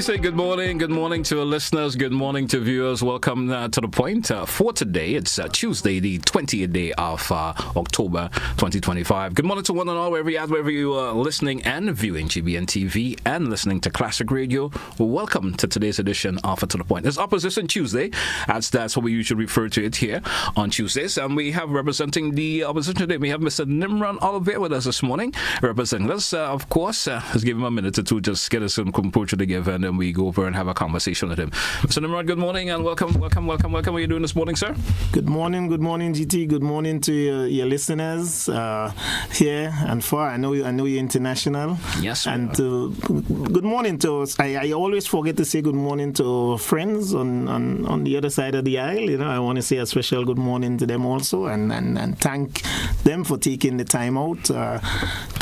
say good morning to our listeners, good morning to viewers. Welcome to The Point. For today, it's Tuesday, the 20th day of October 2025. Good morning to one and all, wherever you are listening and viewing GBN TV and listening to Classic Radio. Welcome to today's edition of To The Point. It's Opposition Tuesday. That's what we usually refer to it here on Tuesdays. And we have representing the opposition today, we have Mr. Nimrod Ollivierre with us this morning, representing us. Of course, let's give him a minute or two, just get us some composure together, and then we go over and have a conversation with him. Mr. Nimrod, good morning and welcome. What are you doing this morning, sir? Good morning, GT. Good morning to your listeners here and far. I know you're international. Yes, and good morning to us. I always forget to say good morning to friends on the other side of the aisle. You know, I want to say a special good morning to them also, and thank them for taking the time out to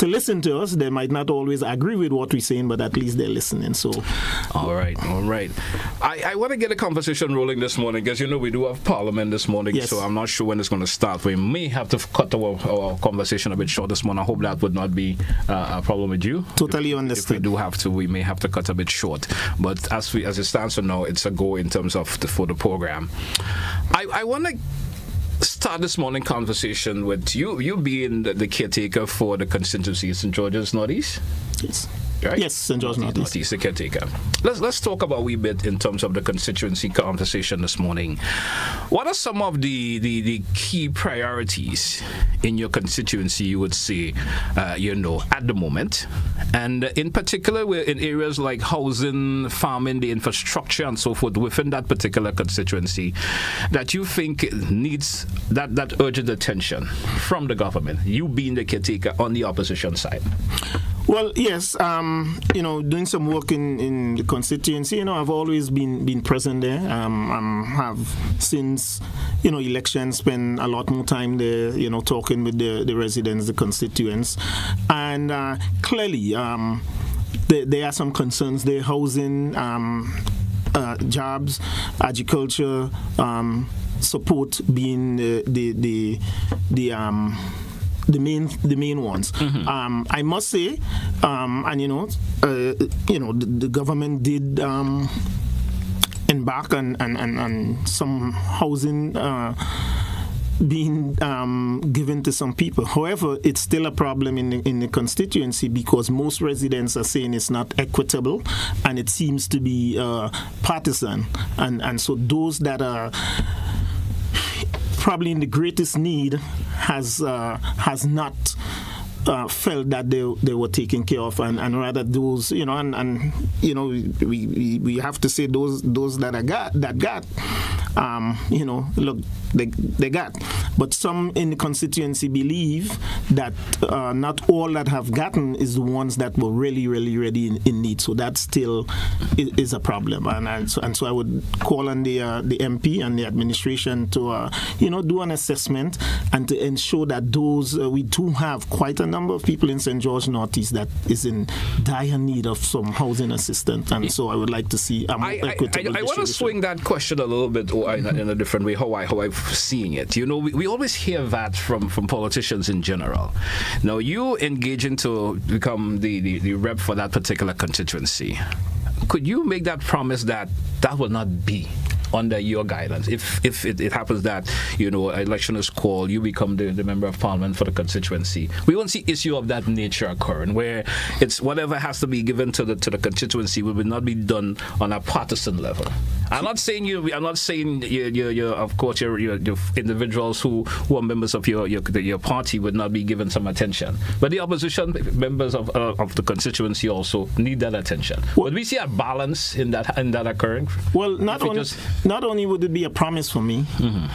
listen to us. They might not always agree with what we're saying, but at least they're listening. So, all right. I want to get a conversation rolling this morning because we do have Parliament this morning, yes. So I'm not sure when it's going to start. We may have to cut our conversation a bit short this morning. I hope that would not be a problem with you. Totally understood. If we do have to, we may have to cut a bit short. But as it stands for now, it's a go in terms of for the program. I want to start this morning conversation with you being the caretaker for the constituency of St. George's Northeast. Yes. Right? Yes, St. George's Northeast. The caretaker. Let's talk about a wee bit in terms of the constituency conversation this morning. What are some of the key priorities in your constituency, you would say, at the moment? And in particular, we're in areas like housing, farming, the infrastructure, and so forth within that particular constituency that you think needs that urgent attention from the government, you being the caretaker on the opposition side? Well, yes, doing some work in the constituency, I've always been present there. Have since, elections, spent a lot more time there, talking with the residents, the constituents. And clearly, there are some concerns there, housing, jobs, agriculture, support being the main ones. Mm-hmm. I must say, the government did embark on some housing being given to some people. However, it's still a problem in the constituency because most residents are saying it's not equitable and it seems to be partisan. And so those that are probably in the greatest need has not felt that they were taken care of, and rather those, we have to say those that got, look, they got. But some in the constituency believe that not all that have gotten is the ones that were really, really, really in need. So that still is a problem. And so I would call on the MP and the administration to, do an assessment and to ensure that those, we do have quite a number of people in St. George Northeast that is in dire need of some housing assistance. And so I would like to see a more equitable I want to swing that question a little bit in a different way, how I'm seeing it. We always hear that from politicians in general. Now, you engaging to become the rep for that particular constituency. Could you make that promise that will not be under your guidance? If it happens that, election is called, you become the member of parliament for the constituency, we won't see issue of that nature occurring, where it's whatever has to be given to the constituency will not be done on a partisan level. I'm not saying you of course your individuals who are members of your party would not be given some attention, but the opposition members of the constituency also need that attention. Would we see a balance in that occurring? Well, not only would it be a promise for me, mm-hmm.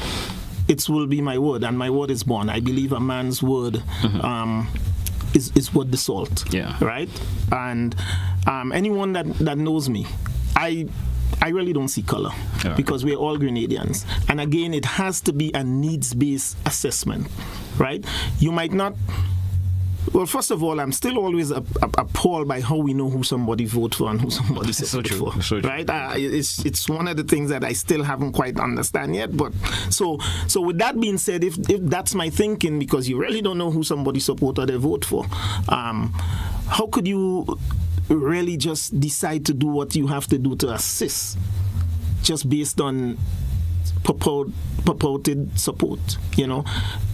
It will be my word, and my word is born. I believe a man's word mm-hmm. Is worth the salt. Yeah. Right? And anyone that knows me, I really don't see color, right, because we're all Grenadians. And again, it has to be a needs-based assessment, right? You might not. Well, first of all, I'm still always appalled by how we know who somebody votes for and who somebody votes for. So right? It's one of the things that I still haven't quite understand yet. But so with that being said, if that's my thinking, because you really don't know who somebody support or they vote for, how could you really just decide to do what you have to do to assist, just based on purported support.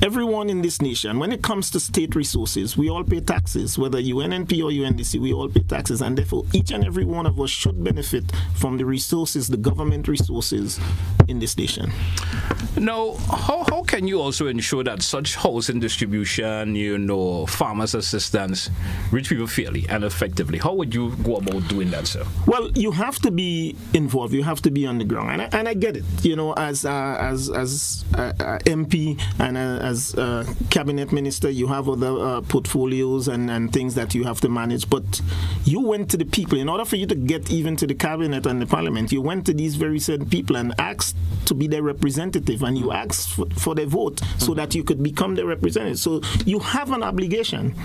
Everyone in this nation, when it comes to state resources, we all pay taxes, whether UNNP or UNDC, we all pay taxes, and therefore each and every one of us should benefit from the resources, the government resources in this nation. Now, how can you also ensure that such housing distribution, farmers' assistance, reach people fairly and effectively? How would you go about doing that, sir? Well, you have to be involved. You have to be on the ground, and I get it. As MP and as cabinet minister, you have other portfolios and things that you have to manage. But you went to the people. In order for you to get even to the cabinet and the parliament, you went to these very same people and asked to be their representative, and you asked for their vote so that you could become their representative. So you have an obligation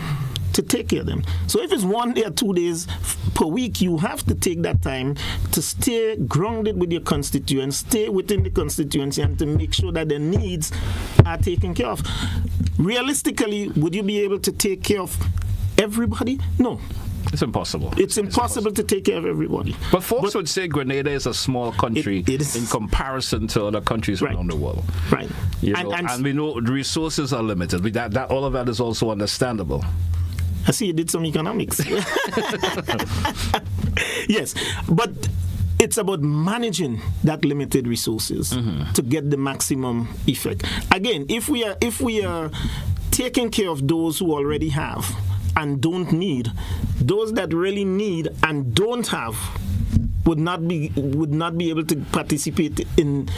to take care of them. So if it's 1 day or 2 days per week, you have to take that time to stay grounded with your constituents, stay within the constituency, and to make sure that their needs are taken care of. Realistically, would you be able to take care of everybody? No. It's impossible. It's impossible to take care of everybody. But folks would say Grenada is a small country in comparison to other countries around the world. Right. And we know the resources are limited. All of that is also understandable. I see you did some economics. Yes, but it's about managing that limited resources to get the maximum effect. Again, if we are taking care of those who already have and don't need, those that really need and don't have would not be able to participate in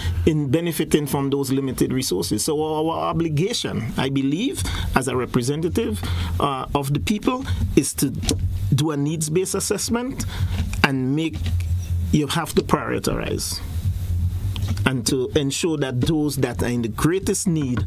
benefiting from those limited resources. So our obligation, I believe, as a representative of the people, is to do a needs-based assessment and you have to prioritize and to ensure that those that are in the greatest need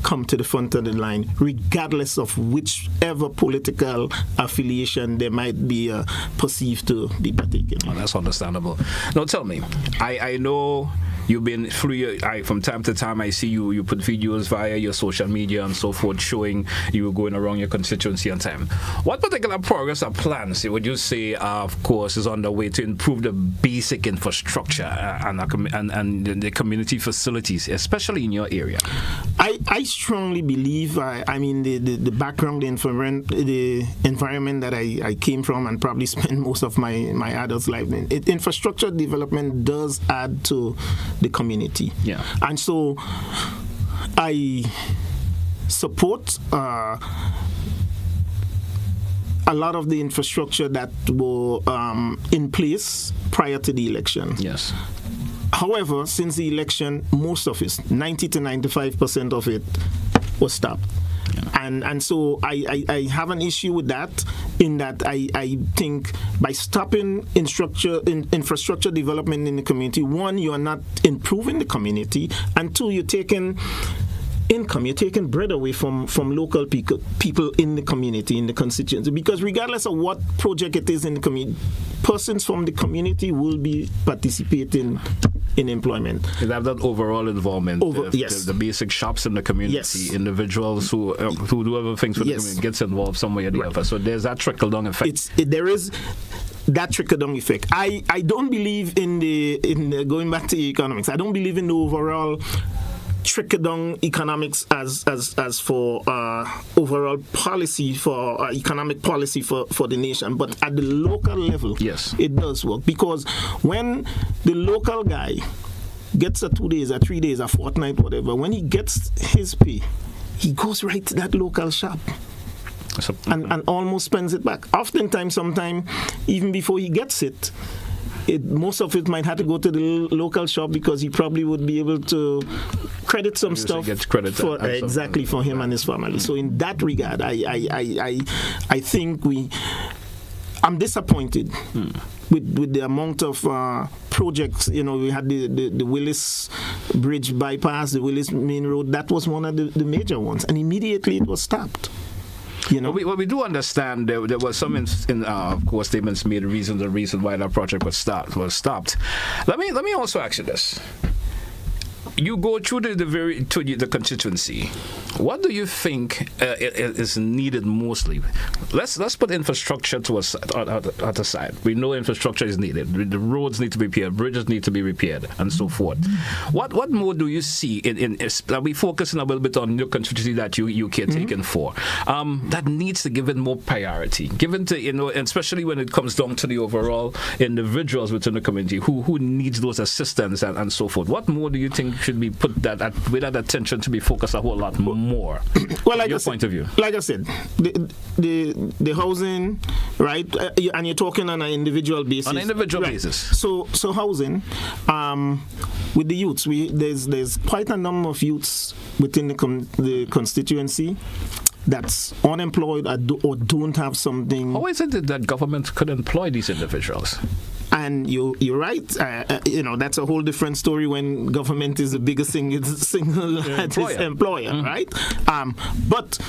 come to the front of the line, regardless of whichever political affiliation they might be perceived to be partaking in. Oh, that's understandable. Now tell me, I know you've been through from time to time I see you put videos via your social media and so forth showing you going around your constituency on time. What particular progress or plans would you say of course is on the way to improve the basic infrastructure and the community facilities, especially in your area? I strongly believe, the background, the environment that I came from and probably spent most of my adult life in, infrastructure development does add to the community. Yeah. And so I support a lot of the infrastructure that were in place prior to the election. Yes. However, since the election, most of it, 90 to 95% of it, was stopped. Yeah. And so I have an issue with that, in that I think by stopping infrastructure development in the community, one, you are not improving the community, and two, you're taking income, you're taking bread away from local people in the community, in the constituency, because regardless of what project it is in the community, persons from the community will be participating in employment. You have that overall involvement. Yes. The basic shops in the community, yes. Individuals who do other things for the community gets involved some way or the other. So there's that trickle-down effect. There is that trickle-down effect. I don't believe in the going back to economics, I don't believe in the overall trickle-down economics as for overall policy, for economic policy for the nation, but at the local level, yes, it does work, because when the local guy gets a 2 days, a 3 days, a fortnight, whatever, when he gets his pay, he goes right to that local shop and almost spends it back. Oftentimes, sometime even before he gets it, most of it might have to go to the local shop, because he probably would be able to credit some stuff for him and his family. So in that regard, I think I'm disappointed with the amount of projects. We had the Willis Bridge bypass, the Willis Main Road. That was one of the major ones, and immediately it was stopped. Well, we do understand there was some of course, statements made the reason why that project was stopped. Let me also ask you this. You go through the constituency, What do you think is needed mostly? Let's put infrastructure to the side. We know infrastructure is needed. The roads need to be repaired, bridges need to be repaired, and so forth. What more do you see in we focusing a little bit on your constituency that you caretaking for that needs to give it more priority, given to and especially when it comes down to the overall individuals within the community who needs those assistance and so forth. What more do you think should be put with that attention to be focused a whole lot more? Well, like your point of view. Like I said, the housing, right? And you're talking on an individual basis. On an individual right. basis. So housing, with the youths, there's quite a number of youths within the constituency that's unemployed or don't have something. How is it that government could employ these individuals? And you're right. That's a whole different story when government is the biggest single employer, right? But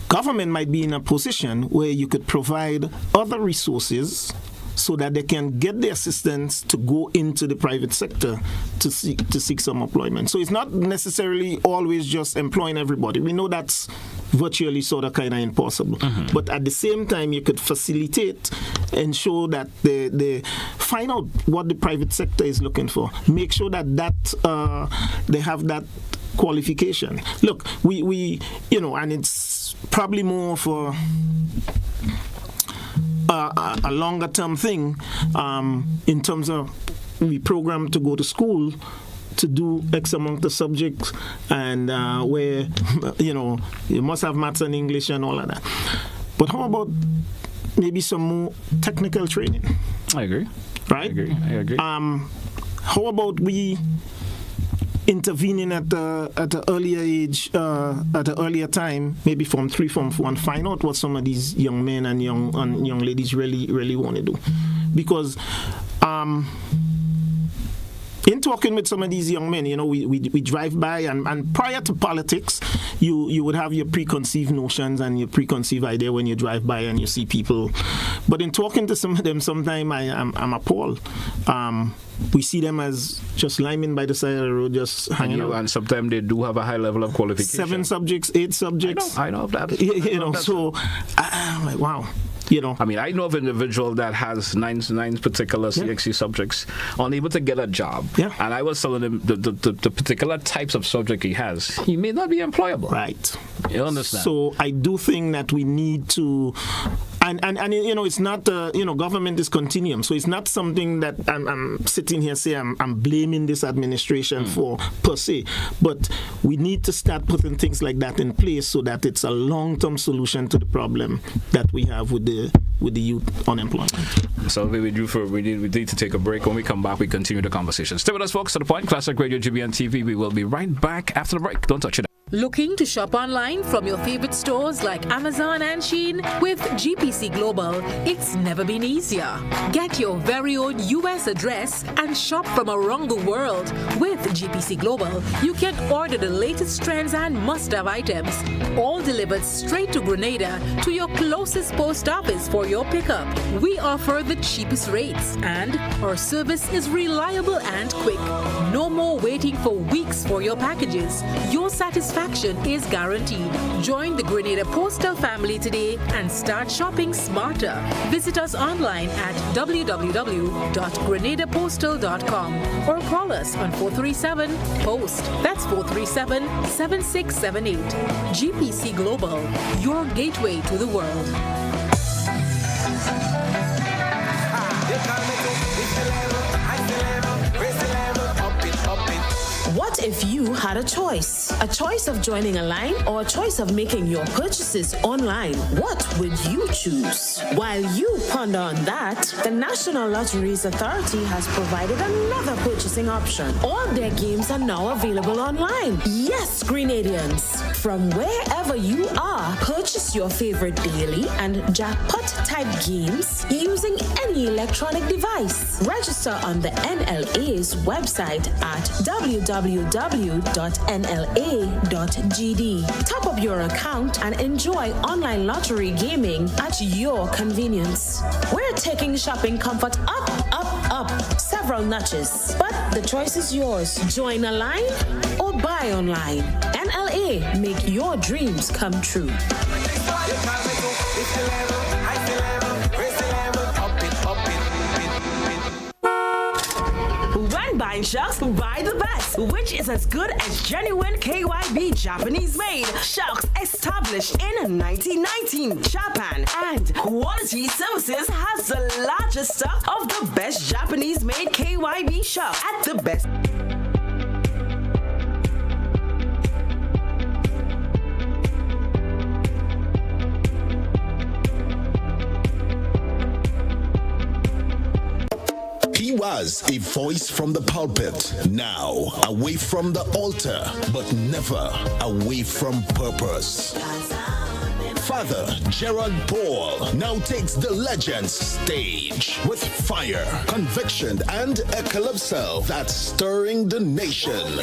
government might be in a position where you could provide other resources so that they can get the assistance to go into the private sector to seek some employment. So it's not necessarily always just employing everybody. We know that's virtually sort of kind of impossible. But at the same time, you could facilitate, ensure that they find out what the private sector is looking for. Make sure that they have that qualification. Look, we and it's probably more for a longer term thing in terms of we program to go to school to do X amount of subjects and where you must have maths and English and all of that. But how about maybe some more technical training? I agree. Right? I agree. How about we intervening at the earlier age, at an earlier time, maybe from 3, Form 4, and find out what some of these young men and young ladies really want to do, because in talking with some of these young men, we drive by, and prior to politics, you would have your preconceived notions and your preconceived idea when you drive by and you see people. But in talking to some of them, sometimes I'm appalled. We see them as just linemen by the side of the road, just hanging out. And sometimes they do have a high level of qualification. 7 subjects, 8 subjects. I know of that. So I'm like, wow. I mean, I know of an individual that has nine particular CXC subjects, unable to get a job. Yeah. And I was telling him the particular types of subject he has, he may not be employable. Right. You understand? So I do think that we need to, and it's not, government is continuum. So it's not something that I'm sitting here saying I'm blaming this administration for per se. But we need to start putting things like that in place so that it's a long-term solution to the problem that we have with the youth unemployment. So we need to take a break. When we come back, we continue the conversation. Stay with us, folks. To the point, Classic Radio, GBN TV. We will be right back after the break. Don't touch it. Looking to shop online from your favorite stores like Amazon and Shein? With GPC Global, it's never been easier. Get your very own US address and shop from around the world. With GPC Global, you can order the latest trends and must-have items, all delivered straight to Grenada to your closest post office for your pickup. We offer the cheapest rates, and our service is reliable and quick. No more waiting for weeks for your packages. Your satisfaction is guaranteed. Join the Grenada Postal family today and start shopping smarter. Visit us online at www.grenadapostal.com or call us on 437-POST. That's 437-7678. GPC Global, your gateway to the world. What if you had a choice? A choice of joining a line or a choice of making your purchases online? What would you choose? While you ponder on that, the National Lotteries Authority has provided another purchasing option. All their games are now available online. Yes, Grenadians, from wherever you are, purchase your favorite daily and jackpot-type games using any electronic device. Register on the NLA's website at www.nla.gd. Top up your account and enjoy online lottery gaming at your convenience. We're taking shopping comfort up, up, up. several notches. But the choice is yours. Join a line or buy online. NLA, make your dreams come true. When buying sharks, buy the best, which is as good as genuine KYB Japanese made. Sharks established in 1919, Japan, and Quality Services has the largest stock of the best Japanese made KYB shark at the best. He was a voice from the pulpit, now away from the altar, but never away from purpose. Father Gerald Paul now takes the Legends stage with fire, conviction, and a calypso that's stirring the nation.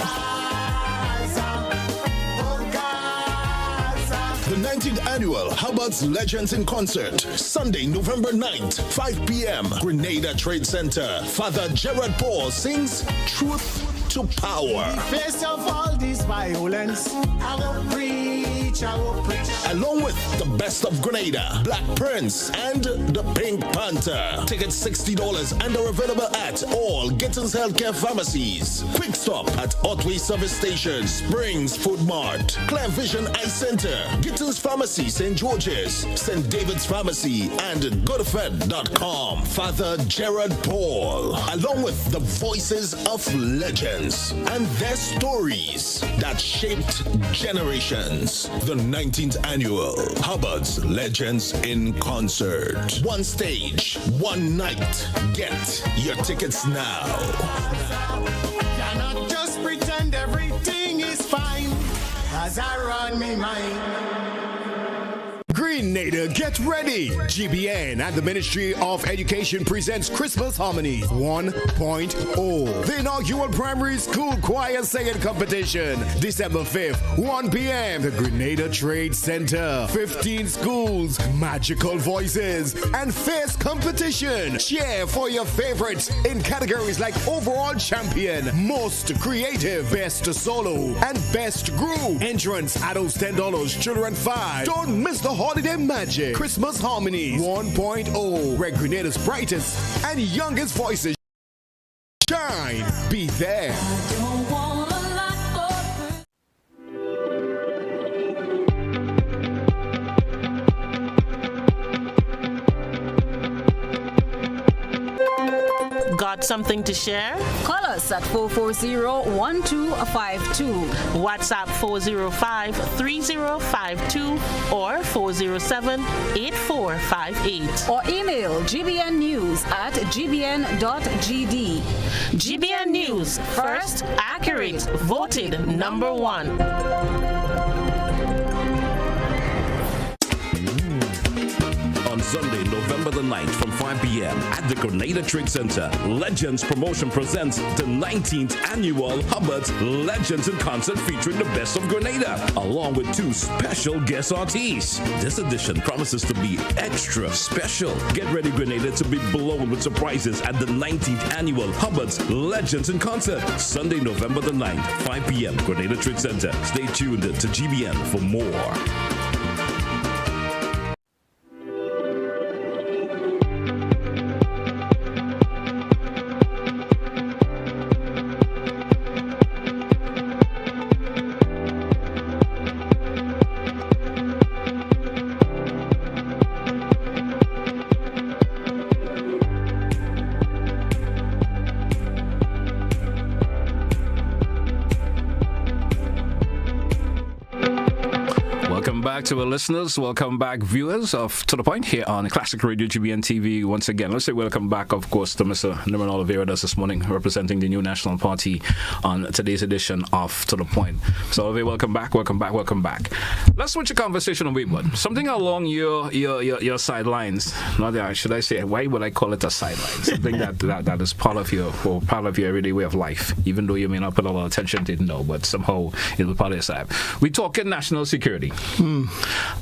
The 19th annual Hubbard's Legends in Concert, Sunday, November 9th, 5 p.m., Grenada Trade Center. Father Gerard Paul sings Truth to Power. Face of all this violence, I will preach, I will preach. Along with the best of Grenada, Black Prince, and the Pink Panther. Tickets $60 and are available at all Gittins Healthcare Pharmacies. Quick Stop at Otway Service Station, Springs Food Mart, Clear Vision Eye Center, Gittins Pharmacy, St. George's, St. David's Pharmacy, and GoodFed.com. Father Gerard Paul, along with the voices of legends and their stories that shaped generations. The 19th annual Hubbard's Legends in Concert. One stage, one night. Get your tickets now. Cannot just pretend everything is fine as I run me mind. Grenada, get ready! GBN and the Ministry of Education presents Christmas Harmonies 1.0. The inaugural primary school choir singing competition, December 5th, 1 p.m. The Grenada Trade Center. 15 schools, magical voices, and fierce competition. Cheer for your favorites in categories like Overall Champion, Most Creative, Best Solo, and Best Group. Entrance, adults $10, children $5. Don't miss the holiday magic. Christmas Harmonies 1.0, where Grenada's brightest and youngest voices shine. Be there. Got something to share? Call us at 440-1252. WhatsApp 405-3052 or 407-8458. Or email gbnnews@gbn.gd. GBN News, first, accurate, voted #1. On Sunday, November the 9th from 5 p.m. at the Grenada Trade Center, Legends Promotion presents the 19th annual Hubbard's Legends in Concert featuring the best of Grenada, along with 2 special guest artists. This edition promises to be extra special. Get ready, Grenada, to be blown with surprises at the 19th annual Hubbard's Legends in Concert, Sunday, November the 9th, 5 p.m. Grenada Trade Center. Stay tuned to GBN for more. To our listeners, welcome back, viewers of To The Point here on Classic Radio GBN TV. Once again, let's say welcome back, of course, to Mr. Nimrod Ollivierre this morning, representing the New National Party on today's edition of To The Point. So, Ollivierre, welcome back. Let's switch the conversation on Wayward. Something along your sidelines. Not that, should I say? Why would I call it a sideline? Something that is part of your everyday way of life, even though you may not put a lot of attention to it, no, but somehow it'll be part of your life. We talk in national security.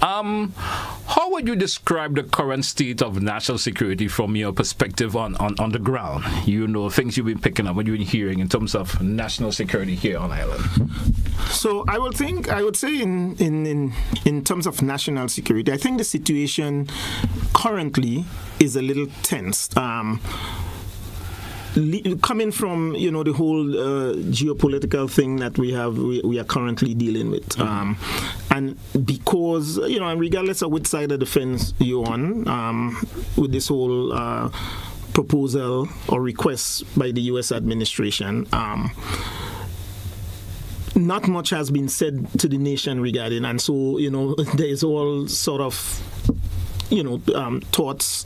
How would you describe the current state of national security from your perspective on the ground? You know, things you've been picking up, what you've been hearing in terms of national security here on island. So I would say in terms of national security, I think the situation currently is a little tense. Coming from the whole geopolitical thing that we are currently dealing with, and because and regardless of which side of the fence you're on, with this whole proposal or request by the U.S. administration. Not much has been said to the nation regarding, and so there's all sort of thoughts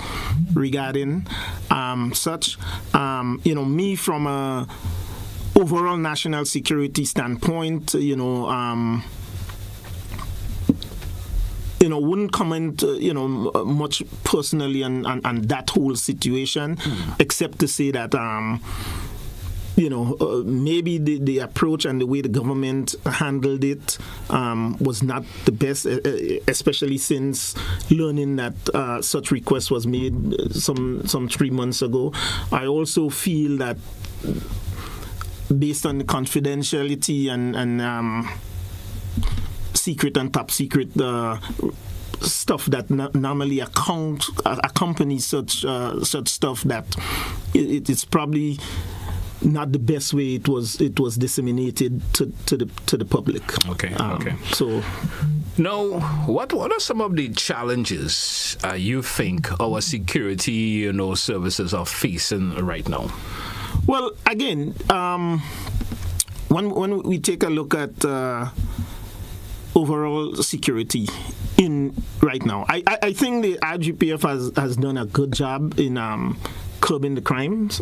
regarding such. Me from a overall national security standpoint, wouldn't comment, much personally on that whole situation, except to say that. Maybe the approach and the way the government handled it was not the best, especially since learning that such request was made some 3 months ago. I also feel that based on the confidentiality and secret and top secret stuff that normally accompanies such stuff, that it is probably not the best way it was disseminated to the public. Okay. So now, what are some of the challenges you think our security services are facing right now? Well, again, when we take a look at overall security in right now, I think the IGPF has done a good job in curbing the crimes.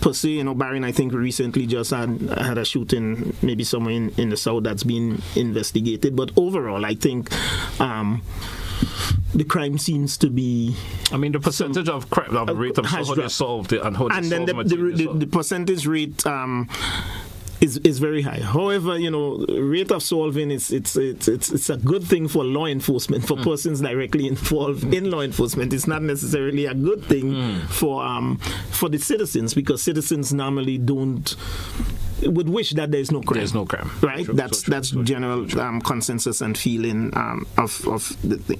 Per se, Barron, I think recently just had a shooting maybe somewhere in the south that's been investigated. But overall, I think the crime seems to be. I mean, the percentage of crime, of rate of how they solved it, and how they solved it. The percentage rate is very high. However, rate of solving it's a good thing for law enforcement, for persons directly involved in law enforcement. It's not necessarily a good thing for the citizens, because citizens normally would wish that there's no crime. There's no crime, right? True, that's general consensus and feeling of the thing.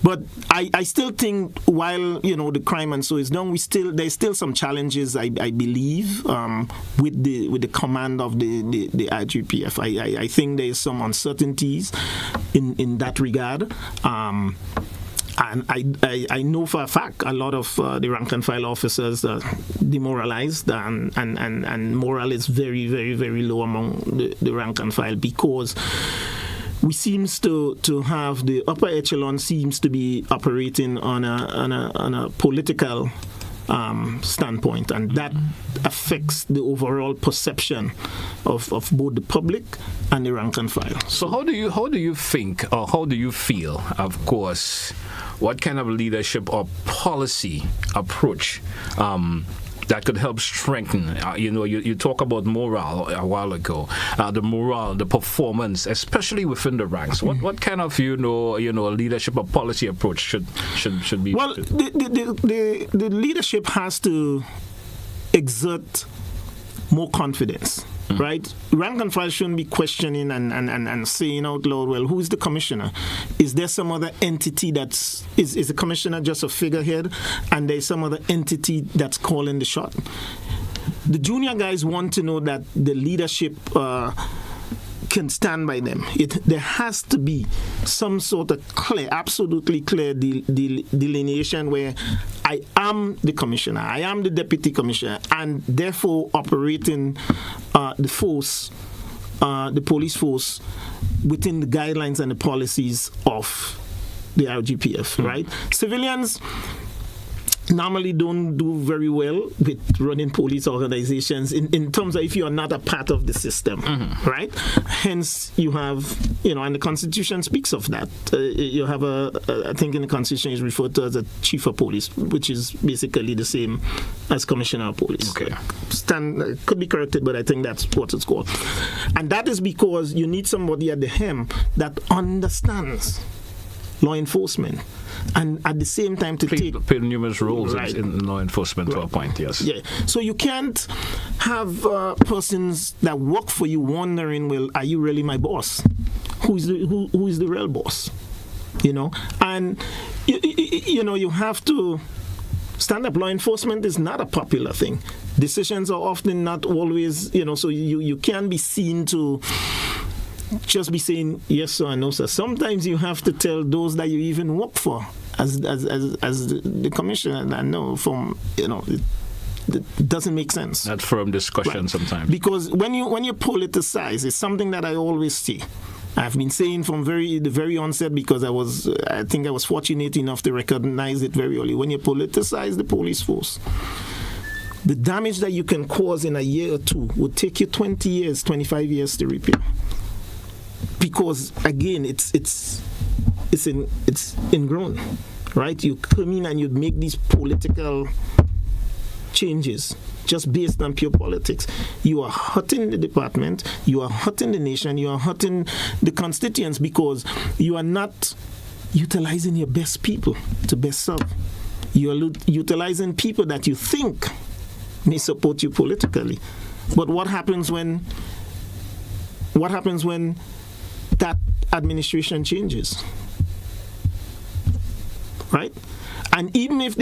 But I still think while the crime and so is done, there's still some challenges. I believe with the command of the IGPF. I think there's some uncertainties in that regard. And I know for a fact a lot of the rank and file officers are demoralized, and morale is very, very, very low among the rank and file, because we seems to have the upper echelon seems to be operating on a political standpoint, and that affects the overall perception of both the public and the rank and file. So how do you think, or how do you feel, of course, what kind of leadership or policy approach that could help strengthen, you talk about morale a while ago, the morale, the performance, especially within the ranks. What kind of leadership or policy approach should be? Well, the leadership has to exert more confidence. Right? Rank and file shouldn't be questioning and saying out loud, well, who is the commissioner? Is there some other entity is the commissioner just a figurehead, and there's some other entity that's calling the shot? The junior guys want to know that the leadership can stand by them. There has to be some sort of absolutely clear delineation where I am the commissioner, I am the deputy commissioner, and therefore operating the force, the police force, within the guidelines and the policies of the IGPF, right? Civilians, normally don't do very well with running police organizations in terms of if you are not a part of the system, right? Hence, you have, and the Constitution speaks of that. You have I think in the Constitution is referred to as a chief of police, which is basically the same as commissioner of police. Okay. Could be corrected, but I think that's what it's called. And that is because you need somebody at the helm that understands law enforcement, and at the same time to play numerous roles right. in law enforcement to a point, yes. Yeah. So you can't have persons that work for you wondering, well, are you really my boss? Who is the real boss? And you have to stand up. Law enforcement is not a popular thing. Decisions are often not always, so you can be seen to just be saying yes sir and no sir. Sometimes you have to tell those that you even work for as the commissioner, I know from it doesn't make sense. That firm discussion right. sometimes. Because when you politicize, it's something that I always see. I've been saying from the very onset, because I think I was fortunate enough to recognize it very early. When you politicize the police force, the damage that you can cause in a year or two would take you 20 years, 25 years to repair. Because again, it's ingrown, right? You come in and you make these political changes just based on pure politics. You are hurting the department, you are hurting the nation, you are hurting the constituents, because you are not utilizing your best people to best serve. You are utilizing people that you think may support you politically. But what happens when that administration changes, right? And even if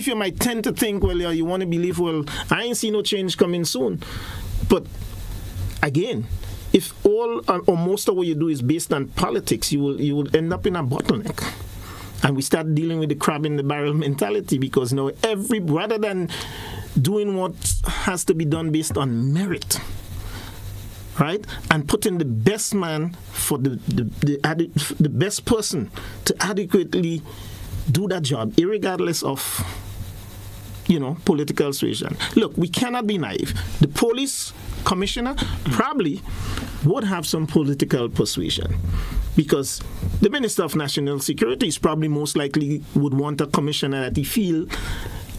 you might tend to think, well, you want to believe, well, I ain't see no change coming soon. But again, if all or most of what you do is based on politics, you will end up in a bottleneck. And we start dealing with the crab in the barrel mentality, because rather than doing what has to be done based on merit, right, and putting the best man for the best person to adequately do that job, irregardless of political persuasion. Look, we cannot be naive. The police commissioner probably would have some political persuasion, because the Minister of National Security is probably most likely would want a commissioner that he feel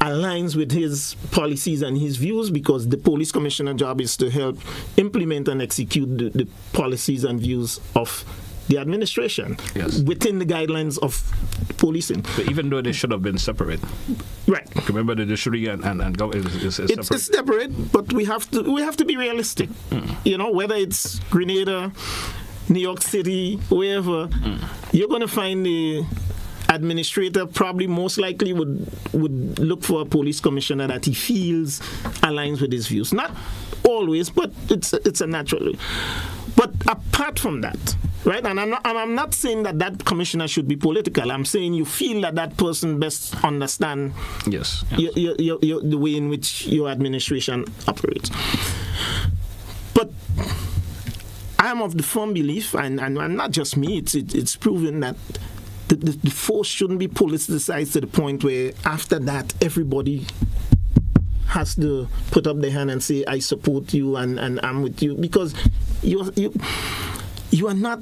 aligns with his policies and his views, because the police commissioner job is to help implement and execute the policies and views of the administration, yes, within the guidelines of policing. But even though they should have been separate, right? Remember, the judiciary and government is separate. It's separate, but we have to be realistic. Whether it's Grenada, New York City, wherever, you're going to find the administrator probably most likely would look for a police commissioner that he feels aligns with his views. Not always, but it's a natural. But apart from that, right, and I'm not saying that commissioner should be political. I'm saying you feel that person best understand yes. The way in which your administration operates. But I am of the firm belief, and not just me, it's proven that the force shouldn't be politicized to the point where after that everybody has to put up their hand and say, I support you and I'm with you, because you are not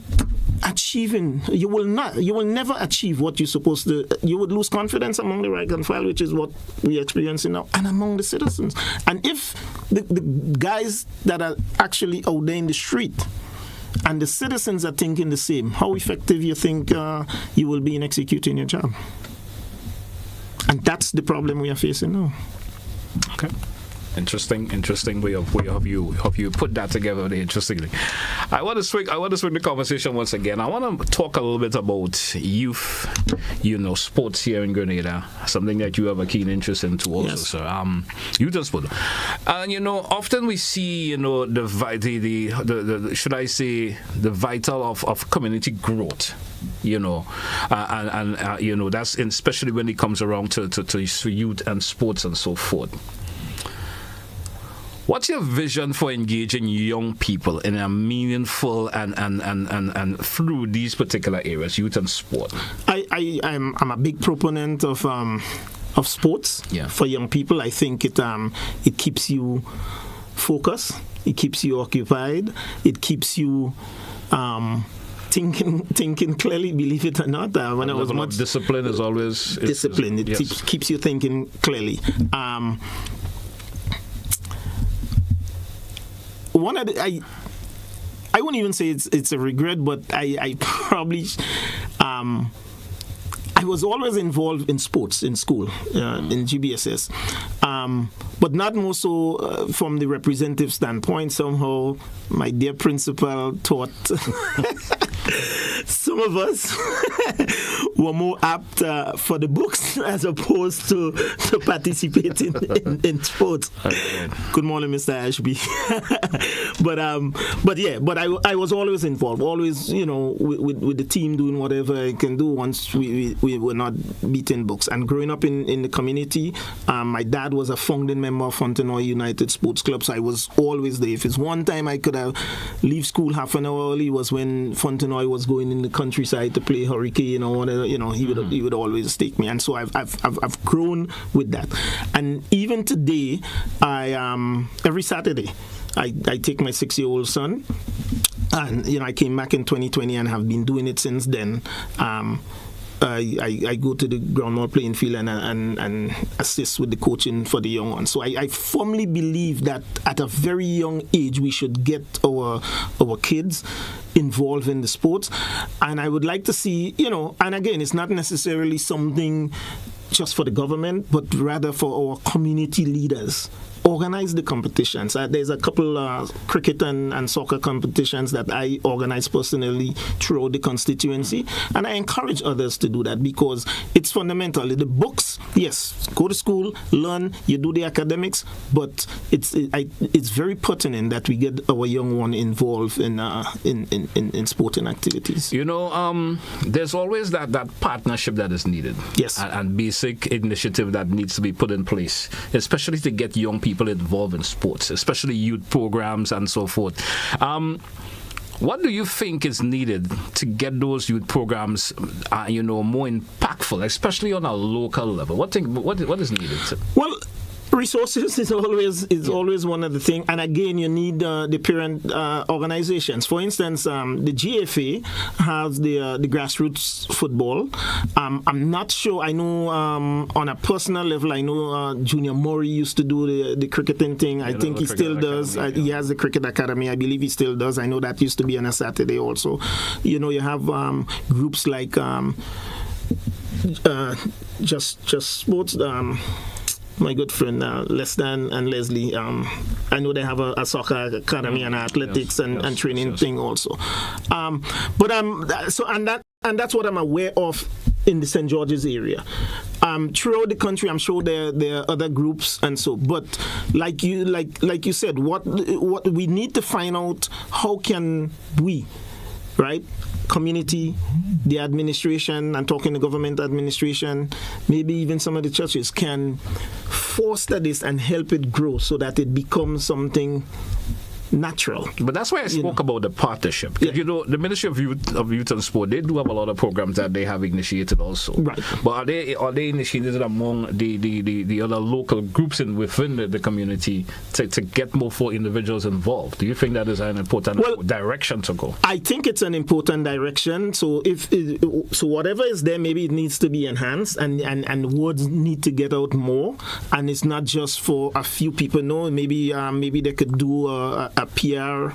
achieving, you will never achieve what you're supposed to. You would lose confidence among the rank and file, which is what we're experiencing now, and among the citizens. And if the guys that are actually out there in the street and the citizens are thinking the same, how effective you think you will be in executing your job? And that's the problem we are facing now. Okay. Interesting way of you put that together there, interestingly. I want to swing the conversation once again. I want to talk a little bit about youth, sports here in Grenada, something that you have a keen interest in too also, yes. Sir. Youth and sport. And often we see, the should I say, the vital of community growth. That's especially when it comes around to youth and sports and so forth. What's your vision for engaging young people in a meaningful and through these particular areas, youth and sport? I'm a big proponent of sports for young people. I think it keeps you focused, it keeps you occupied, it keeps you thinking clearly, believe it or not. When I was much discipline is always discipline. It keeps you thinking clearly. One of the, I wouldn't even say it's a regret, but I probably I was always involved in sports in school, in GBSS, but not more so from the representative standpoint. Somehow, my dear principal taught some of us were more apt for the books as opposed to participating in sports. Good morning, Mr. Ashby. but I was always involved, always, with the team doing whatever I can do once we were not beating books. And growing up in the community, my dad was a founding member of Fontenoy United Sports Club, so I was always there. If it's one time I could leave school half an hour early, was when Fontenoy was going in the countryside to play Hurricane or whatever. He would always take me, and so I've grown with that. And even today, every Saturday I take my 6-year-old son, and I came back in 2020 and have been doing it since then. I go to the groundball playing field and assist with the coaching for the young ones. So I firmly believe that at a very young age we should get our kids involved in the sports. And I would like to see, and again, it's not necessarily something just for the government, but rather for our community leaders. Organize the competitions. There's a couple cricket and soccer competitions that I organize personally throughout the constituency, and I encourage others to do that because it's fundamental. The books, yes, go to school, learn, you do the academics, but it's very pertinent that we get our young one involved in sporting activities. There's always that partnership that is needed. Yes, and basic initiative that needs to be put in place, especially to get young people involved in sports, especially youth programs and so forth. What do you think is needed to get those youth programs, more impactful, especially on a local level? What is needed? Well, resources is always one of the things, and again, you need the parent organizations. For instance, the GFA has the grassroots football. I'm not sure. I know on a personal level, I know Junior Murray used to do the cricketing thing. I think he still does. He has the cricket academy. I believe he still does. I know that used to be on a Saturday also. You have groups like just sports. My good friend Lestan and Leslie, I know they have a soccer academy and athletics and training thing also. That's what I'm aware of in the St. George's area. Throughout the country, I'm sure there are other groups and so. But like you said, what we need to find out, how can we, right? Community, the administration, and talking to government administration, maybe even some of the churches can foster this and help it grow so that it becomes something natural. But that's why I spoke about the partnership. Yeah. The Ministry of Youth and Sport, they do have a lot of programs that they have initiated also. Right. But are they initiated among the other local groups within the community to get more for individuals involved? Do you think that is an important direction to go? I think it's an important direction. So so whatever is there, maybe it needs to be enhanced, and words need to get out more. And it's not just for a few people. No, maybe they could do a PR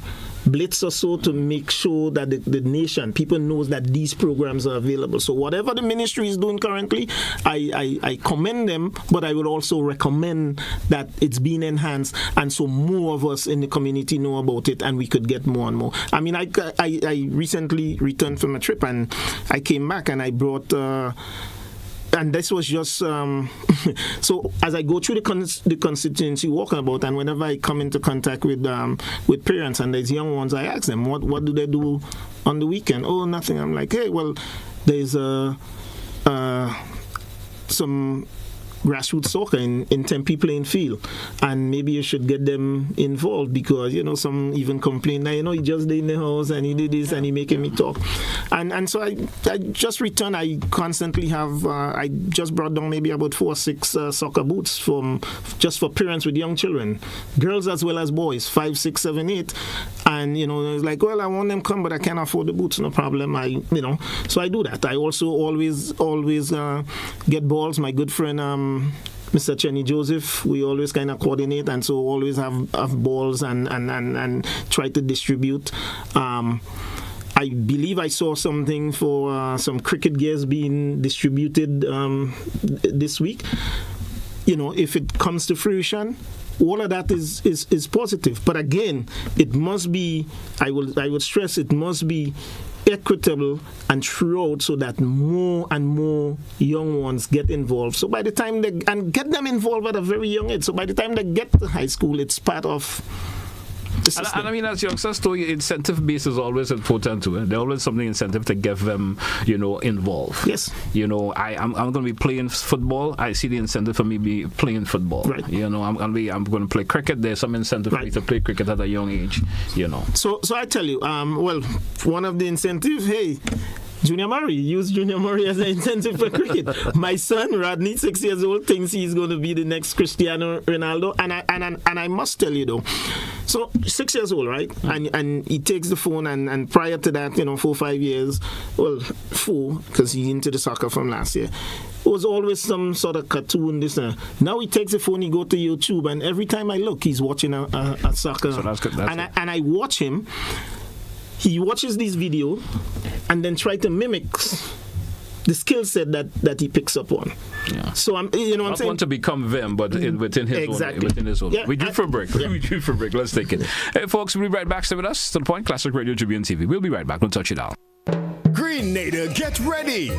blitz or so to make sure that the nation, people knows that these programs are available. So whatever the ministry is doing currently, I commend them, but I would also recommend that it's being enhanced, and so more of us in the community know about it, and we could get more and more. I mean, I recently returned from a trip, and I came back and I brought and this was just so as I go through the constituency walking about, and whenever I come into contact with parents and there's young ones, I ask them what do they do on the weekend. Oh, nothing. I'm like, hey, well, there's some grassroots soccer in Tempe playing field, and maybe you should get them involved, because some even complain that he just did in the house and he did this and he making me talk, and so I just returned. I constantly have I just brought down maybe about 4 or 6 soccer boots just for parents with young children, girls as well as boys, 5, 6, 7, 8, and it's like, well, I want them come, but I can't afford the boots. No problem. So I do that. I also always get balls. My good friend Mr. Chenny Joseph, we always kind of coordinate, and so always have balls and try to distribute. I believe I saw something for some cricket gears being distributed this week. If it comes to fruition, all of that is positive. But again, it must be, I would stress, it must be equitable and throughout, so that more and more young ones get involved. So by the time and get them involved at a very young age, so by the time they get to high school, it's part of the system. And I mean, as youngsters, too, incentive base is always important too. There's always something incentive to get them, involved. Yes. I'm going to be playing football. I see the incentive for me be playing football. Right. I'm going to play cricket. There's some incentive for me to play cricket at a young age. So I tell you, one of the incentives, hey, Junior Murray, use Junior Murray as an incentive for cricket. My son Rodney, 6 years old, thinks he's going to be the next Cristiano Ronaldo, and I must tell you though. So 6 years old, right? And he takes the phone, and prior to that, 4 or 5 years, well, 4, because he's into the soccer from last year. It was always some sort of cartoon. Now he takes the phone, he go to YouTube, and every time I look, he's watching a soccer. So that's good. And I watch him. He watches these videos and then try to mimic the skill set that he picks up on. Yeah. So I'm not saying, want to become them, but within his exactly. own. Within his own. Yeah, We do for a break. Yeah. We do for a break. Let's take it. Hey, folks, we'll be right back. Stay with us. To the point. Classic Radio Tribune TV. We'll be right back. Don't touch it out. Green Nader, get ready.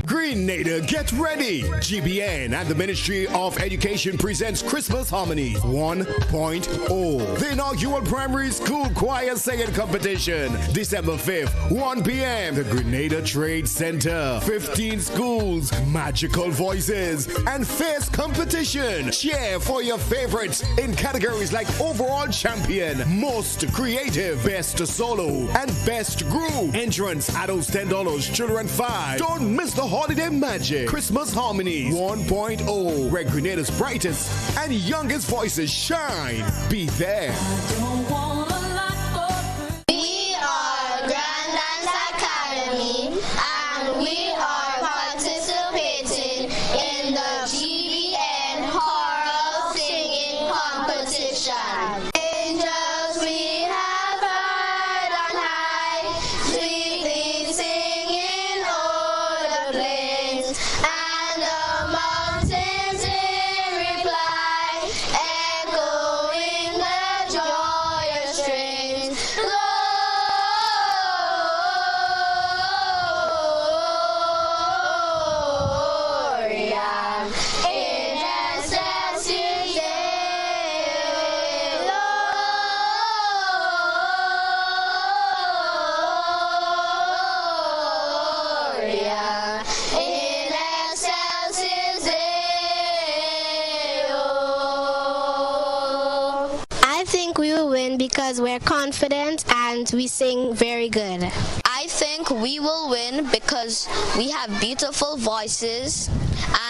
Green Nader, get ready! GBN and the Ministry of Education presents Christmas Harmonies 1.0. The inaugural primary school choir singing competition, December 5th, 1 p.m. The Grenada Trade Center. 15 schools, magical voices, and fierce competition. Cheer for your favorites in categories like Overall Champion, Most Creative, Best Solo, and Best Group. Entrance, adults $10, children $5. Don't miss the holiday magic. Christmas Harmonies 1.0, where Grenada's brightest and youngest voices shine. Be there. We are Grand Dance Academy, and we are participating in the GBN choral singing competition. Angels we have heard on high, sweetly singing o'er the plains, and the mountains in reply, echoing the joyous strains. Gloria in excelsis Deo. Gloria in excelsis Deo. I think we will win because we're confident and we sing very good. I think we will win because we have beautiful voices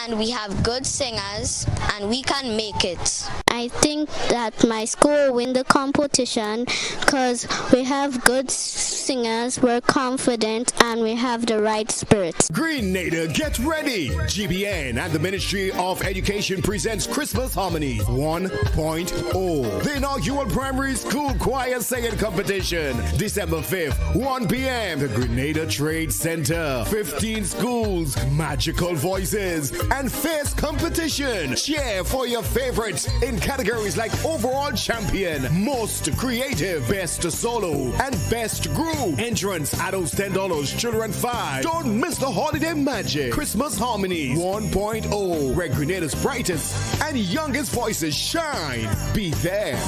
and we have good singers and we can make it. I think that my school will win the competition because we have good singers, we're confident, and we have the right spirit. Green Nader, get ready! GBN and the Ministry of Education presents Christmas Harmonies 1.0. The inaugural primary school choir singing competition, December 5th, 1 p.m. The Grenada Trade Center. 15 schools, magical voices, and fierce competition. Cheer for your favorites in categories like Overall Champion, Most Creative, Best Solo, and Best Group. Entrance, adults $10, children $5. Don't miss the holiday magic. Christmas Harmonies 1.0, where Grenada's brightest and youngest voices shine. Be there.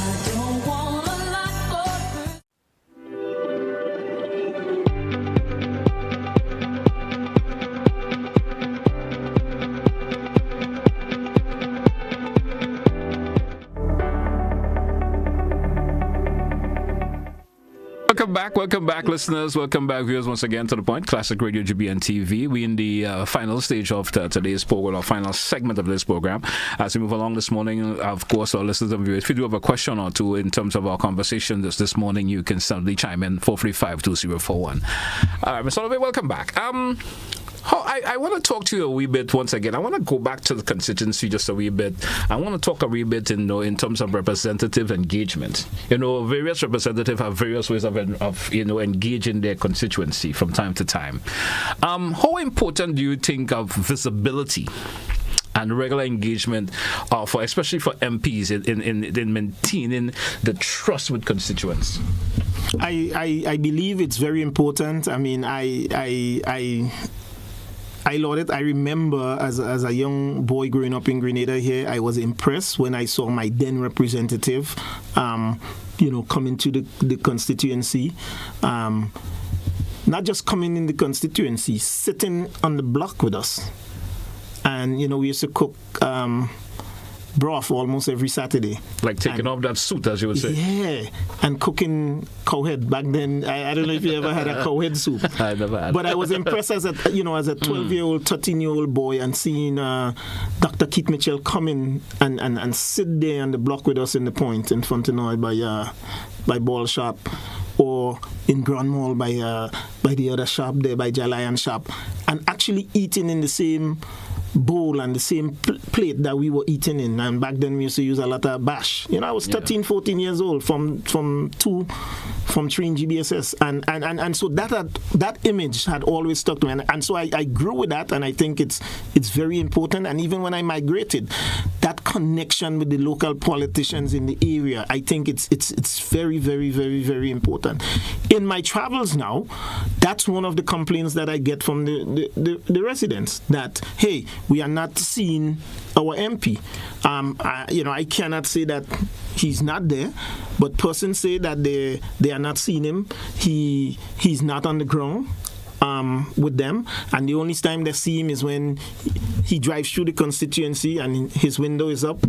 Welcome back, listeners. Welcome back, viewers, once again to The Point, Classic Radio GBN TV. We're in the final stage of today's program, or final segment of this program. As we move along this morning, of course, our listeners and viewers, if you do have a question or two in terms of our conversation this morning, you can certainly chime in 435-2041. All right, Mr. Ollivierre, welcome back. I want to talk to you a wee bit once again. I want to go back to the constituency just a wee bit. I want to talk a wee bit in terms of representative engagement. Various representatives have various ways of engaging their constituency from time to time. How important do you think of visibility and regular engagement especially for MPs in maintaining the trust with constituents? I believe it's very important. I mean, I love it. I remember as a young boy growing up in Grenada here, I was impressed when I saw my then representative, come into the constituency. Not just coming in the constituency, sitting on the block with us. And, we used to cook broth almost every Saturday. Like taking off that suit, as you would say. Yeah, and cooking cowhead. Back then, I don't know if you ever had a cowhead soup. I never had. But I was impressed as a 12-year-old, 13-year-old boy and seeing Dr. Keith Mitchell come in and sit there on the block with us in the Point in Fontenoy by Ball Shop, or in Grand Mall by the other shop there, by Jalayan Shop, and actually eating in the same bowl and the same plate that we were eating in. And back then we used to use a lot of bash. I was 13, 14 years old from 3 in GBSS, and so that image had always stuck to me, and so I grew with that, and I think it's very important. And even when I migrated, that connection with the local politicians in the area, I think it's very, very, very, very important. In my travels now, that's one of the complaints that I get from the residents, that hey, we are not seeing our MP. I cannot say that he's not there, but persons say that they are not seeing him. He's not on the ground with them, and the only time they see him is when he drives through the constituency and his window is up.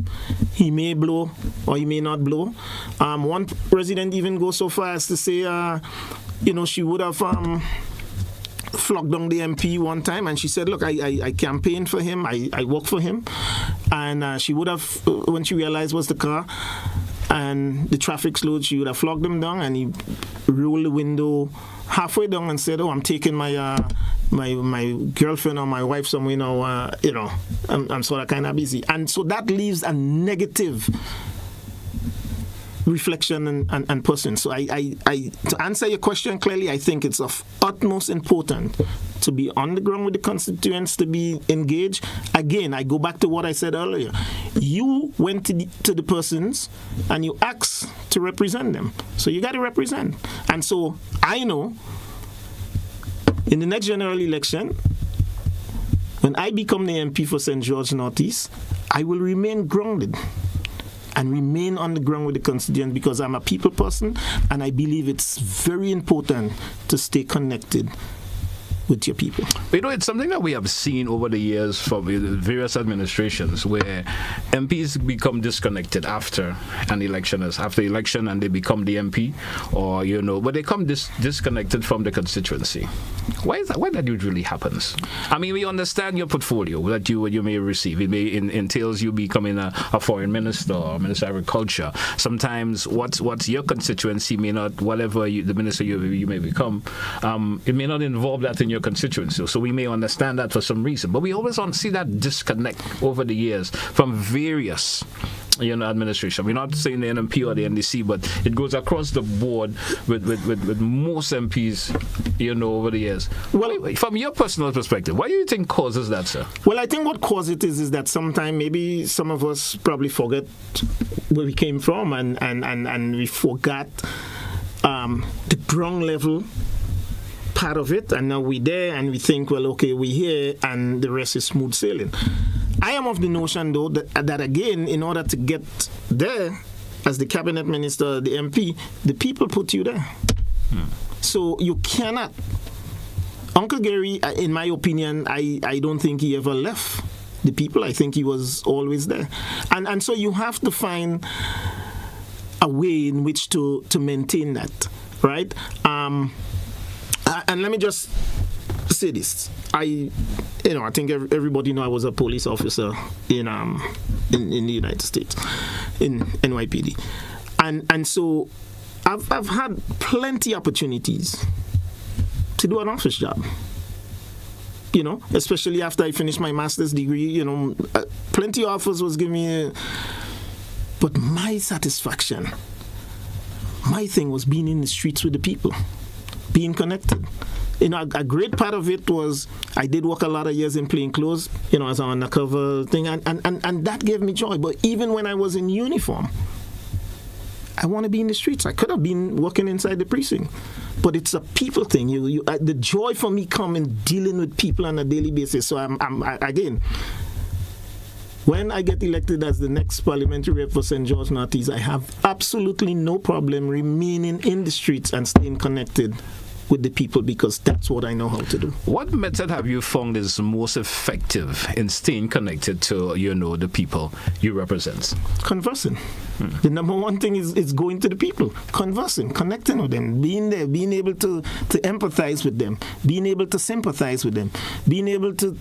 He may blow or he may not blow. One resident even goes so far as to say, she would have flogged down the MP one time, and she said, look, I campaigned for him, I work for him, and she would have, when she realized was the car and the traffic slowed, she would have flogged him down, and he rolled the window halfway down and said, I'm taking my my girlfriend or my wife somewhere now, I'm sort of kind of busy. And so that leaves a negative reflection and person. So I to answer your question clearly, I think it's of utmost importance to be on the ground with the constituents, to be engaged. Again, I go back to what I said earlier. You went to the persons and you asked to represent them. So you got to represent. And so I know in the next general election, when I become the MP for St. George Northeast, I will remain grounded and remain on the ground with the constituent, because I'm a people person and I believe it's very important to stay connected with your people. It's something that we have seen over the years from various administrations, where MPs become disconnected after an election, and they become the MP, or but they come disconnected from the constituency. Why is that? Why that usually happens? I mean, we understand your portfolio that you may receive. It may entails you becoming a foreign minister or minister of agriculture. Sometimes what's your constituency may not, whatever the minister you may become, it may not involve that in your constituency. So we may understand that for some reason, but we always see that disconnect over the years from various administration. We're not saying the NMP or the NDC, but it goes across the board with most MPs, over the years. Well, from your personal perspective, what do you think causes that, sir? Well, I think what causes it is that sometimes maybe some of us probably forget where we came from, and we forgot the ground level part of it, and now we're there, and we think, well, okay, we're here, and the rest is smooth sailing. I am of the notion, though, that again, in order to get there, as the cabinet minister, the MP, the people put you there. So you cannot. Uncle Gary, in my opinion, I don't think he ever left the people. I think he was always there. And so you have to find a way in which to maintain that, right? And let me just say this. I think everybody know I was a police officer in the United States, in NYPD. And so I've had plenty opportunities to do an office job, especially after I finished my master's degree, plenty of offers was giving me, but my satisfaction, my thing was being in the streets with the people, being connected. A great part of it was I did work a lot of years in plain clothes, as an undercover thing, and that gave me joy. But even when I was in uniform, I want to be in the streets. I could have been working inside the precinct, but it's a people thing. The joy for me come in dealing with people on a daily basis. So again, when I get elected as the next parliamentary rep for St. George Northeast, I have absolutely no problem remaining in the streets and staying connected with the people, because that's what I know how to do. What method have you found is most effective in staying connected to, the people you represent? Conversing. The number one thing is going to the people, conversing, connecting with them, being there, being able to empathize with them, being able to sympathize with them, being able to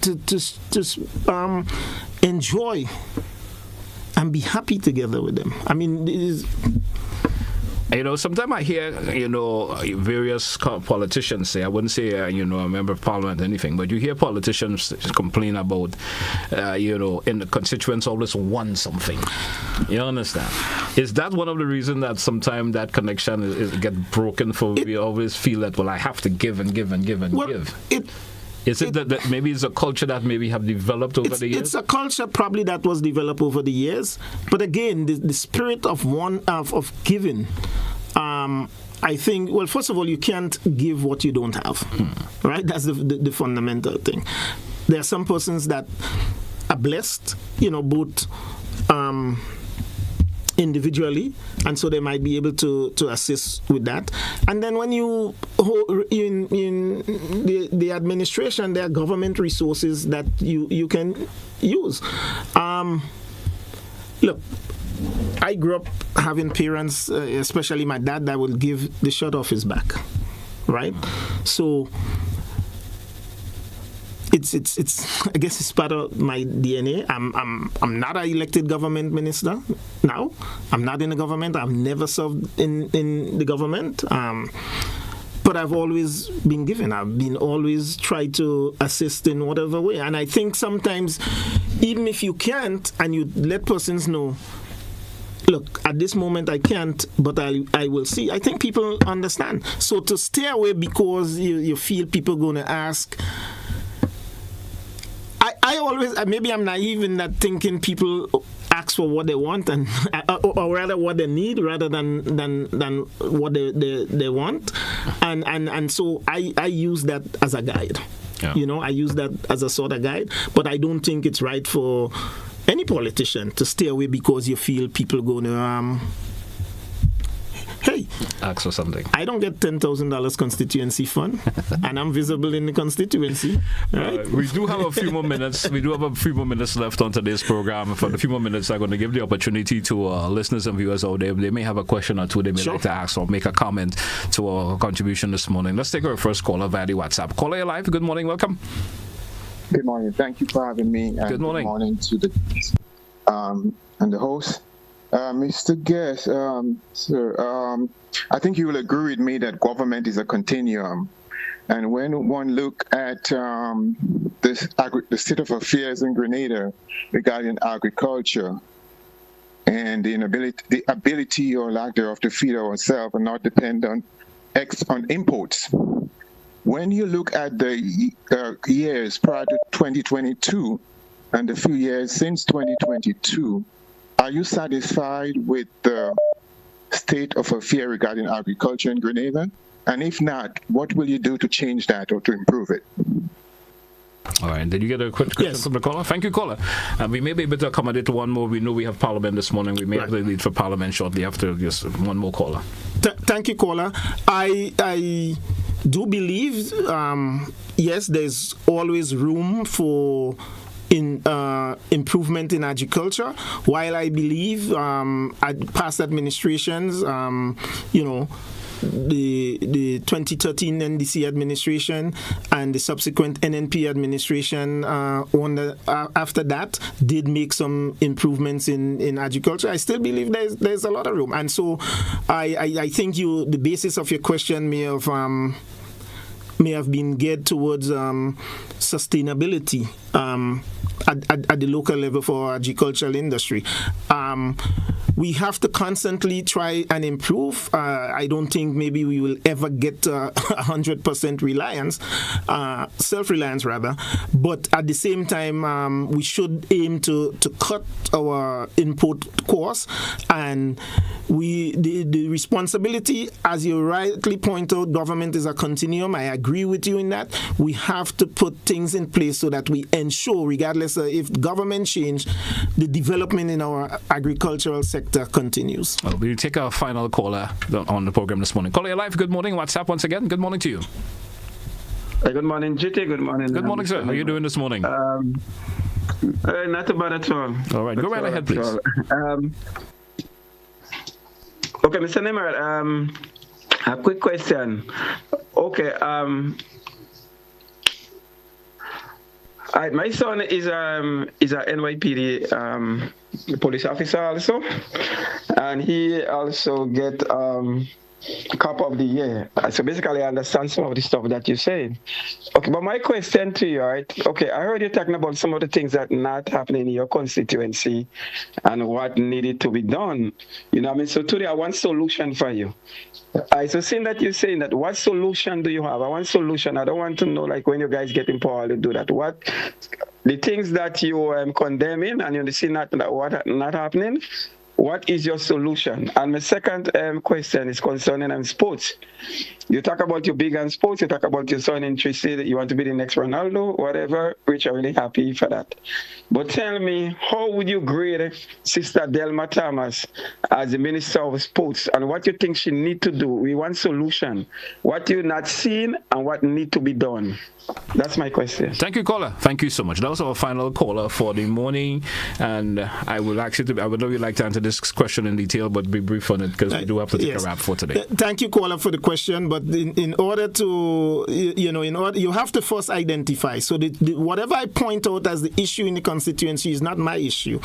enjoy and be happy together with them. I mean, it is. Sometimes I hear, various politicians say, I wouldn't say, a member of parliament or anything, but you hear politicians complain about, in the constituents always want something. You understand? Is that one of the reasons that sometimes that connection is get broken we always feel that, I have to give and give and give and give? Is it that maybe it's a culture that maybe have developed over the years? It's a culture probably that was developed over the years. But again, the spirit of giving, I think, well, first of all, you can't give what you don't have, right? That's the fundamental thing. There are some persons that are blessed, both individually, and so they might be able to assist with that. And then when you in the administration, there are government resources that you can use. Look, I grew up having parents, especially my dad, that will give the shirt off his back, right? So it's I guess it's part of my DNA. I'm not an elected government minister now. I'm not in the government. I've never served in the government. But I've always been given. I've been always tried to assist in whatever way. And I think sometimes, even if you can't, and you let persons know, look, at this moment I can't, but I will see. I think people understand. So to stay away because you feel people going to ask. I always, maybe I'm naive in that thinking people ask for what they want and or rather what they need rather than what they want, and so I use that as a guide. Yeah. I use that as a sort of guide, but I don't think it's right for any politician to stay away because you feel people going to ask for something. I don't get $10,000 constituency fund, and I'm visible in the constituency. Right? We do have a few more minutes. We do have a few more minutes left on today's program. For the few more minutes, I'm going to give the opportunity to listeners and viewers out there. They may have a question or two they may like to ask or make a comment to our contribution this morning. Let's take our first caller via the WhatsApp. Caller, you're live. Good morning. Welcome. Good morning. Thank you for having me. And good morning. Good morning to the and the host. Mr. Guest, sir, I think you will agree with me that government is a continuum. And when one look at the state of affairs in Grenada regarding agriculture and the ability or lack thereof to feed ourselves and not depend on imports. When you look at the years prior to 2022 and the few years since 2022, are you satisfied with the state of affairs regarding agriculture in Grenada? And if not, what will you do to change that or to improve it? All right. Did you get a quick question from the caller? Thank you, caller. We may be able to accommodate one more. We know we have Parliament this morning. We may have the lead for Parliament shortly after just one more caller. Thank you, caller. I do believe, yes, there's always room for improvement in agriculture. While I believe past administrations, the 2013 NDC administration and the subsequent NNP administration after that did make some improvements in agriculture. I still believe there's a lot of room, and so I think the basis of your question may have been geared towards sustainability at the local level for our agricultural industry. We have to constantly try and improve. I don't think maybe we will ever get 100% reliance, self-reliance rather, but at the same time, we should aim to cut our input costs, and the responsibility, as you rightly point out, government is a continuum. I agree with you in that. We have to put things in place so that we ensure, regardless of if government change, the development in our agricultural sector continues. Well, we'll take our final caller on the program this morning. Caller, you're live. Good morning. WhatsApp once again. Good morning to you. Good morning, GT. Good morning. Good morning, sir. How are you doing this morning? Not too bad at all. All right. Go right ahead, please. Okay, Mr. Nimrod, a quick question. Okay, my son is a NYPD police officer also, and he also get Cop of the Year. So basically, I understand some of the stuff that you said. Okay, but my question to you, right? Okay, I heard you talking about some of the things that not happening in your constituency and what needed to be done. You know what I mean? So today, I want solution for you. I so seeing that you're saying that, what solution do you have? I want solution. I don't want to know like when you guys get in power to do that. What the things that you condemning and you see not happening? What is your solution? And my second question is concerning sports. You talk about your big on sports, you talk about your son interested, you want to be the next Ronaldo, whatever, which I'm really happy for that. But tell me, how would you grade Sister Delma Thomas as the Minister of Sports, and what you think she need to do? We want solution. What you not seen and what need to be done. That's my question. Thank you, caller. Thank you so much. That was our final caller for the morning, and I would know you'd like to answer this question in detail, but be brief on it because we do have to take a wrap for today. Thank you, caller, for the question. But in order to, you have to first identify. So whatever I point out as the issue in the constituency is not my issue.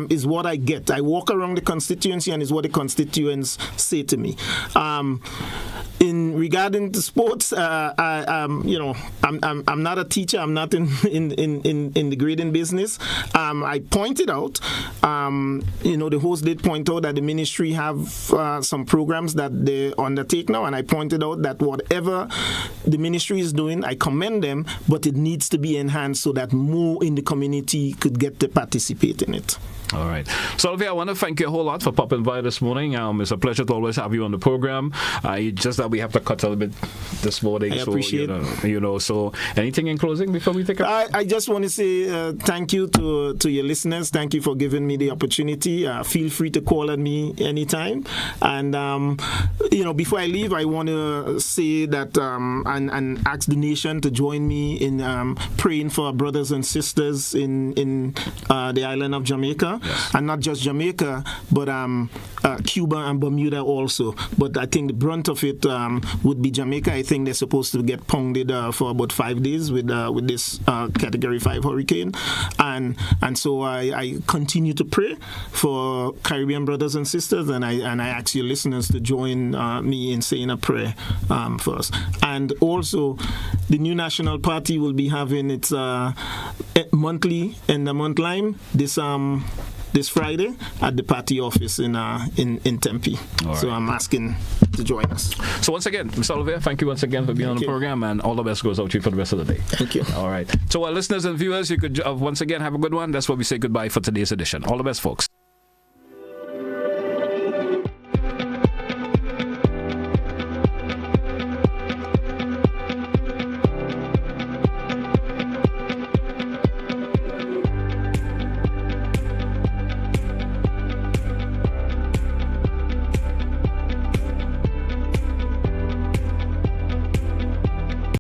Is what I get. I walk around the constituency and is what the constituents say to me. In regarding the sports, I'm not a teacher. I'm not in the grading business. I pointed out, the host did point out that the ministry have some programs that they undertake now, and I pointed out that whatever the ministry is doing, I commend them, but it needs to be enhanced so that more in the community could get to participate in it. All right. So, Ollivierre, I want to thank you a whole lot for popping by this morning. It's a pleasure to always have you on the program. Just that we have to cut a little bit this morning. I appreciate it. So anything in closing before we take up? I just want to say thank you to your listeners. Thank you for giving me the opportunity. Feel free to call on me anytime. And, before I leave, I want to say that and ask the nation to join me in praying for our brothers and sisters in the island of Jamaica. Yes. And not just Jamaica, but Cuba and Bermuda also. But I think the brunt of it would be Jamaica. I think they're supposed to get pounded for about 5 days with this Category 5 hurricane. And so I continue to pray for Caribbean brothers and sisters, and I ask your listeners to join me in saying a prayer for us. And also, the New National Party will be having its monthly end of month line this Friday at the party office in Tempe. Right. So I'm asking to join us. So once again, Mr. Ollivierre, thank you once again for being on the program, and all the best goes out to you for the rest of the day. Thank you. All right. So our listeners and viewers, you could once again have a good one. That's what we say goodbye for today's edition. All the best, folks.